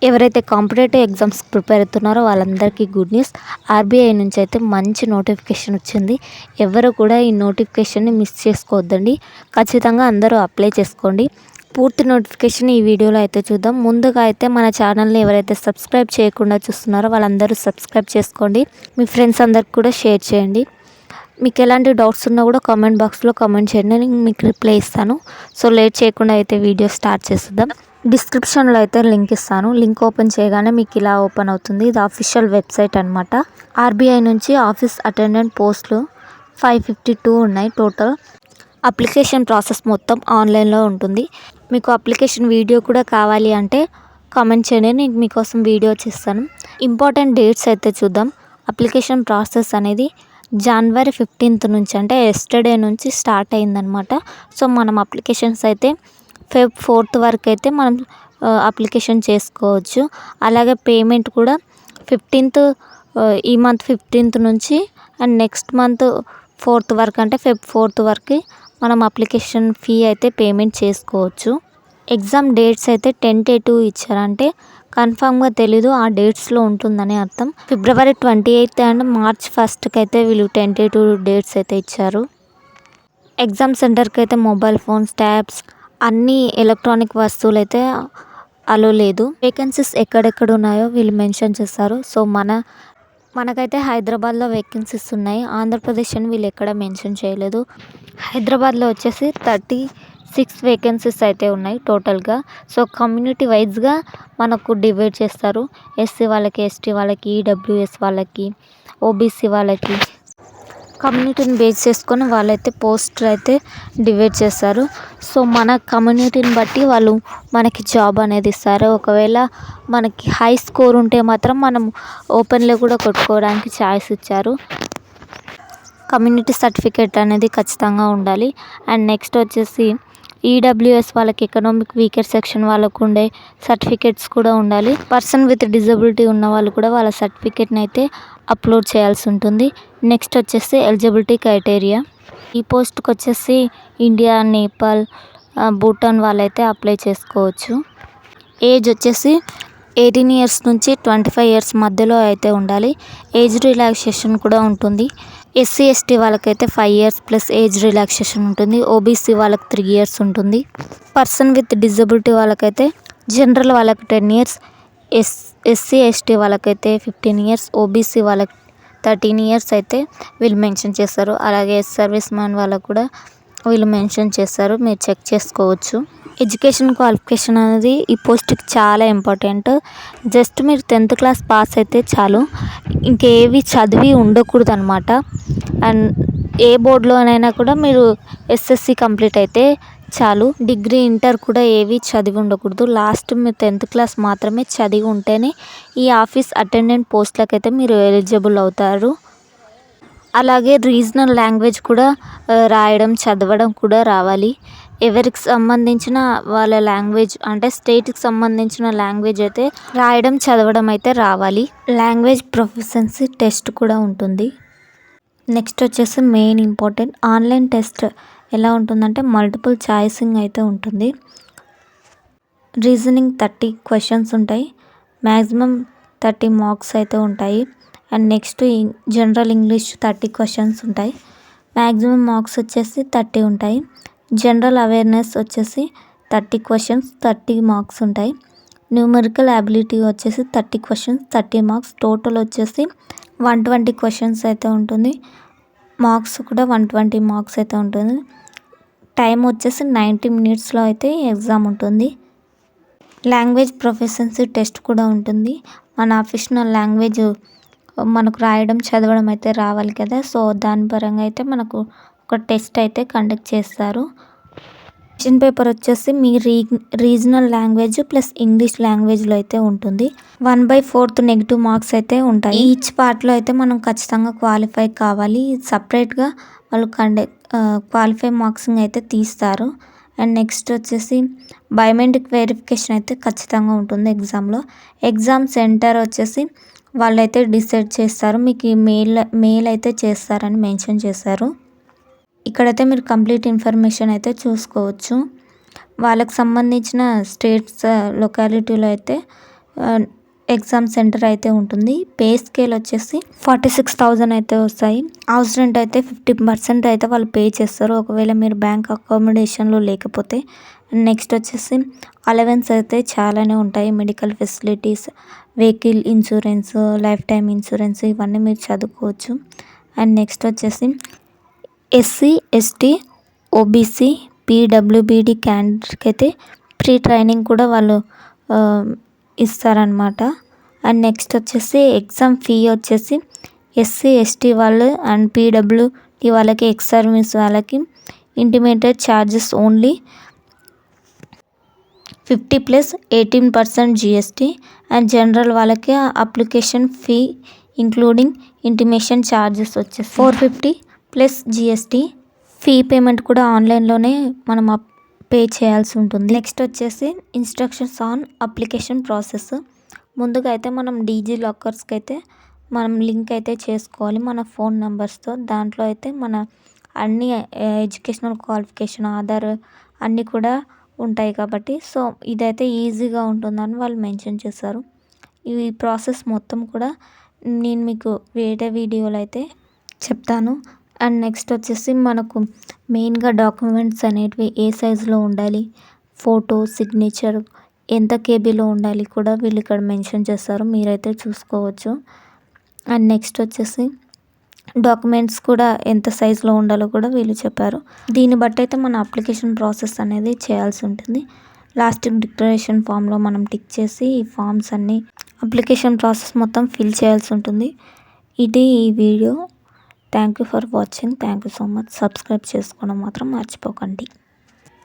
ఎవరైతే కాంపిటేటివ్ ఎగ్జామ్స్కి ప్రిపేర్ అవుతున్నారో వాళ్ళందరికీ గుడ్ న్యూస్. ఆర్బీఐ నుంచి అయితే మంచి నోటిఫికేషన్ వచ్చింది. ఎవరు కూడా ఈ నోటిఫికేషన్ని మిస్ చేసుకోవద్దండి. ఖచ్చితంగా అందరూ అప్లై చేసుకోండి. పూర్తి నోటిఫికేషన్ ఈ వీడియోలో అయితే చూద్దాం. ముందుగా అయితే మన ఛానల్ని ఎవరైతే సబ్స్క్రైబ్ చేయకుండా చూస్తున్నారో వాళ్ళందరూ సబ్స్క్రైబ్ చేసుకోండి. మీ ఫ్రెండ్స్ అందరికి కూడా షేర్ చేయండి. మీకు ఎలాంటి డౌట్స్ ఉన్నా కూడా కామెంట్ బాక్స్లో కామెంట్ చేయండి, నేను మీకు రిప్లై ఇస్తాను. సో లేట్ చేయకుండా అయితే వీడియో స్టార్ట్ చేద్దాం. డిస్క్రిప్షన్లో అయితే లింక్ ఇస్తాను. లింక్ ఓపెన్ చేయగానే మీకు ఇలా ఓపెన్ అవుతుంది. ఇది అఫీషియల్ వెబ్సైట్ అనమాట. ఆర్బీఐ నుంచి ఆఫీస్ అటెండెంట్ పోస్టులు 552 ఉన్నాయి టోటల్. అప్లికేషన్ ప్రాసెస్ మొత్తం ఆన్లైన్లో ఉంటుంది. మీకు అప్లికేషన్ వీడియో కూడా కావాలి అంటే కామెంట్ చేయండి, నేను మీకోసం వీడియో చేస్తాను. ఇంపార్టెంట్ డేట్స్ అయితే చూద్దాం. అప్లికేషన్ ప్రాసెస్ అనేది జనవరి 15th నుంచి, అంటే ఎస్టర్డే నుంచి స్టార్ట్ అయిందనమాట. సో మనం అప్లికేషన్స్ అయితే Feb 4th వరకు అయితే మనం అప్లికేషన్ చేసుకోవచ్చు. అలాగే పేమెంట్ కూడా 15th, ఈ మంత్ 15th నుంచి అండ్ నెక్స్ట్ మంత్ 4th వరకు, అంటే Feb 4th వరకు మనం అప్లికేషన్ ఫీ అయితే పేమెంట్ చేసుకోవచ్చు. ఎగ్జామ్ డేట్స్ అయితే టెంటేటివ్ ఇచ్చారంటే కన్ఫామ్గా తెలీదు, ఆ డేట్స్లో ఉంటుందని అర్థం. February 28th and March 1st అయితే వీళ్ళు టెంటేటివ్ డేట్స్ అయితే ఇచ్చారు. ఎగ్జామ్ సెంటర్కి అయితే మొబైల్ ఫోన్స్, ట్యాబ్స్, అన్ని ఎలక్ట్రానిక్ వస్తువులు అయితే అలో లేదు. వేకెన్సీస్ ఎక్కడెక్కడ ఉన్నాయో వీళ్ళు మెన్షన్ చేస్తారు. సో మనకైతే హైదరాబాద్లో వేకెన్సీస్ ఉన్నాయి. ఆంధ్రప్రదేశ్ అని వీళ్ళు ఎక్కడ మెన్షన్ చేయలేదు. హైదరాబాద్లో వచ్చేసి 36 వేకెన్సీస్ అయితే ఉన్నాయి టోటల్గా. సో కమ్యూనిటీ వైజ్గా మనకు డివైడ్ చేస్తారు. ఎస్సీ వాళ్ళకి, ఎస్టీ వాళ్ళకి, ఈడబ్ల్యూఎస్ వాళ్ళకి, ఓబీసీ వాళ్ళకి, కమ్యూనిటీని బేస్ చేసుకొని వాళ్ళైతే పోస్టులు అయితే డివైడ్ చేస్తారు. సో మన కమ్యూనిటీని బట్టి వాళ్ళు మనకి జాబ్ అనేది ఇస్తారు. ఒకవేళ మనకి హై స్కోర్ ఉంటే మాత్రం మనం ఓపెన్లో కూడా కొట్టుకోవడానికి ఛాయిస్ ఇచ్చారు. కమ్యూనిటీ సర్టిఫికేట్ అనేది ఖచ్చితంగా ఉండాలి. అండ్ నెక్స్ట్ వచ్చేసి ఈడబ్ల్యూఎస్ వాళ్ళకి, ఎకనామిక్ వీకర్ సెక్షన్ వాళ్ళకు ఉండే సర్టిఫికేట్స్ కూడా ఉండాలి. పర్సన్ విత్ డిజబిలిటీ ఉన్న వాళ్ళు కూడా వాళ్ళ సర్టిఫికేట్ని అయితే అప్లోడ్ చేయాల్సి ఉంటుంది. నెక్స్ట్ వచ్చేసి ఎలిజిబిలిటీ క్రైటీరియా. ఈ పోస్ట్కి వచ్చేసి ఇండియా, నేపాల్, భూటాన్ వాళ్ళైతే అప్లై చేసుకోవచ్చు. ఏజ్ వచ్చేసి 18 years నుంచి 25 years మధ్యలో అయితే ఉండాలి. ఏజ్ రిలాక్సేషన్ కూడా ఉంటుంది. ఎస్సీ ఎస్టీ వాళ్ళకైతే 5 years ప్లస్ ఏజ్ రిలాక్సేషన్ ఉంటుంది. ఓబీసీ వాళ్ళకి 3 years ఉంటుంది. పర్సన్ విత్ డిజబిలిటీ వాళ్ళకైతే జనరల్ వాళ్ళకి 10 years, ఎస్సీ ఎస్టీ వాళ్ళకైతే 15 years, ఓబీసీ వాళ్ళకి 13 years అయితే వీళ్ళు మెన్షన్ చేస్తారు. అలాగే సర్వీస్ మ్యాన్ వాళ్ళకు కూడా వీళ్ళు మెన్షన్ చేస్తారు, మీరు చెక్ చేసుకోవచ్చు. ఎడ్యుకేషన్ క్వాలిఫికేషన్ అనేది ఈ పోస్ట్కి చాలా ఇంపార్టెంట్. జస్ట్ మీరు 10th class పాస్ అయితే చాలు, ఇంకేవి చదివి ఉండకూడదు అనమాట. అండ్ ఏ బోర్డులోనైనా కూడా మీరు ఎస్ఎస్సి కంప్లీట్ అయితే చాలు. డిగ్రీ, ఇంటర్ కూడా ఏవి చదివి ఉండకూడదు. లాస్ట్ మీరు 10th class మాత్రమే చదివి ఉంటేనే ఈ ఆఫీస్ అటెండెంట్ పోస్టులకు అయితే మీరు ఎలిజిబుల్ అవుతారు. అలాగే రీజనల్ లాంగ్వేజ్ కూడా రాయడం, చదవడం కూడా రావాలి. ఎవరికి సంబంధించిన వాళ్ళ లాంగ్వేజ్, అంటే స్టేట్కి సంబంధించిన లాంగ్వేజ్ అయితే రాయడం, చదవడం అయితే రావాలి. లాంగ్వేజ్ ప్రొఫిషియన్సీ టెస్ట్ కూడా ఉంటుంది. నెక్స్ట్ వచ్చేసి మెయిన్ ఇంపార్టెంట్ ఆన్లైన్ టెస్ట్ ఎలా ఉంటుందంటే మల్టిపుల్ చాయిసింగ్ అయితే ఉంటుంది. రీజనింగ్ 30 questions ఉంటాయి. మ్యాక్సిమం 30 marks అయితే ఉంటాయి. And next general English 30 questions ఉంటాయి. మ్యాక్సిమం మార్క్స్ వచ్చేసి 30 ఉంటాయి. జనరల్ అవేర్నెస్ వచ్చేసి 30 questions, 30 marks ఉంటాయి. న్యూమరికల్ అబిలిటీ వచ్చేసి 30 questions, 30 marks. టోటల్ వచ్చేసి 120 questions అయితే ఉంటుంది. మార్క్స్ కూడా 120 marks అయితే ఉంటుంది. టైం వచ్చేసి 90 minutesలో అయితే ఎగ్జామ్ ఉంటుంది. లాంగ్వేజ్ ప్రొఫిషియన్సీ టెస్ట్ కూడా ఉంటుంది. మన అఫీషనల్ లాంగ్వేజ్ మనకు రాయడం, చదవడం అయితే రావాలి కదా. సో దాని పరంగా అయితే మనకు ఒక టెస్ట్ అయితే కండక్ట్ చేస్తారు. క్వశ్చన్ పేపర్ వచ్చేసి మీ రీజనల్ లాంగ్వేజ్ ప్లస్ ఇంగ్లీష్ లాంగ్వేజ్లో అయితే ఉంటుంది. 1/4 నెగిటివ్ మార్క్స్ అయితే ఉంటాయి. ఈచ్ పార్ట్లో అయితే మనం ఖచ్చితంగా క్వాలిఫై కావాలి. సపరేట్గా వాళ్ళు క్వాలిఫై మార్క్సింగ్ అయితే తీస్తారు. అండ్ నెక్స్ట్ వచ్చేసి బయోమెట్రిక్ వెరిఫికేషన్ అయితే ఖచ్చితంగా ఉంటుంది ఎగ్జామ్లో. ఎగ్జామ్ సెంటర్ వచ్చేసి వాళ్ళైతే డిసైడ్ చేస్తారు. మీకు మెయిల్ అయితే చేస్తారని మెన్షన్ చేశారు. ఇక్కడైతే మీరు కంప్లీట్ ఇన్ఫర్మేషన్ అయితే చూసుకోవచ్చు. వాళ్ళకి సంబంధించిన స్టేట్స్, లొకాలిటీలో అయితే ఎగ్జామ్ సెంటర్ అయితే ఉంటుంది. పే స్కేల్ వచ్చేసి 46,000 అయితే వస్తాయి. హౌస్ రెంట్ అయితే 50% అయితే వాళ్ళు పే చేస్తారు, ఒకవేళ మీరు బ్యాంక్ అకామిడేషన్లో లేకపోతే. నెక్స్ట్ వచ్చేసి అలవెన్స్ అయితే చాలానే ఉంటాయి. Medical facilities, vehicle insurance, life time insurance ఇవన్నీ మీరు చదువుకోవచ్చు. అండ్ నెక్స్ట్ వచ్చేసి ఎస్సీ, ఎస్టీ, ఓబీసీ, పీడబ్ల్యూబీడీ క్యాండిడేట్కి అయితే ప్రీ ట్రైనింగ్ కూడా వాళ్ళు ఇస్తారనమాట. అండ్ నెక్స్ట్ వచ్చేసి ఎగ్జామ్ ఫీ వచ్చేసి ఎస్సీ, ఎస్టీ వాళ్ళు అండ్ పీడబ్ల్యూడీ వాళ్ళకి, ఎక్స్ సర్వీస్ వాళ్ళకి intimated charges only 50 + 18% GST. And general వాళ్ళకి application fee including intimation charges వచ్చేసి 450 + GST. ఫీ పేమెంట్ కూడా ఆన్లైన్లోనే మనం పే చేయాల్సి ఉంటుంది. నెక్స్ట్ వచ్చేసి ఇన్స్ట్రక్షన్స్ ఆన్ అప్లికేషన్ ప్రాసెస్. ముందుగా అయితే మనం డిజిలాకర్స్కి అయితే మనం లింక్ అయితే చేసుకోవాలి మన ఫోన్ నెంబర్స్తో. దాంట్లో అయితే మన అన్ని ఎడ్యుకేషనల్ క్వాలిఫికేషన్, ఆధార్ అన్నీ కూడా ఉంటాయి కాబట్టి సో ఇదైతే ఈజీగా ఉంటుందని వాళ్ళు మెన్షన్ చేశారు. ఈ ప్రాసెస్ మొత్తం కూడా నేను మీకు వేరే వీడియోలో అయితే చెప్తాను. అండ్ నెక్స్ట్ వచ్చేసి మనకు మెయిన్గా డాక్యుమెంట్స్ అనేటివి ఏ సైజులో ఉండాలి, ఫోటో, సిగ్నేచర్ ఎంత కేబీలో ఉండాలి కూడా వీళ్ళు ఇక్కడ మెన్షన్ చేస్తారు, మీరైతే చూసుకోవచ్చు. అండ్ నెక్స్ట్ వచ్చేసి డాక్యుమెంట్స్ కూడా ఎంత సైజులో ఉండాలో కూడా వీళ్ళు చెప్పారు. దీన్ని బట్టి అయితే మన అప్లికేషన్ ప్రాసెస్ అనేది చేయాల్సి ఉంటుంది. లాస్ట్ డిక్లరేషన్ ఫామ్లో మనం టిక్ చేసి ఈ ఫామ్స్ అన్నీ అప్లికేషన్ ప్రాసెస్ మొత్తం ఫిల్ చేయాల్సి ఉంటుంది. ఇది ఈ video. Thank you for watching. Thank you so much. Subscribe చేసుకోవడం మాత్రం మర్చిపోకండి.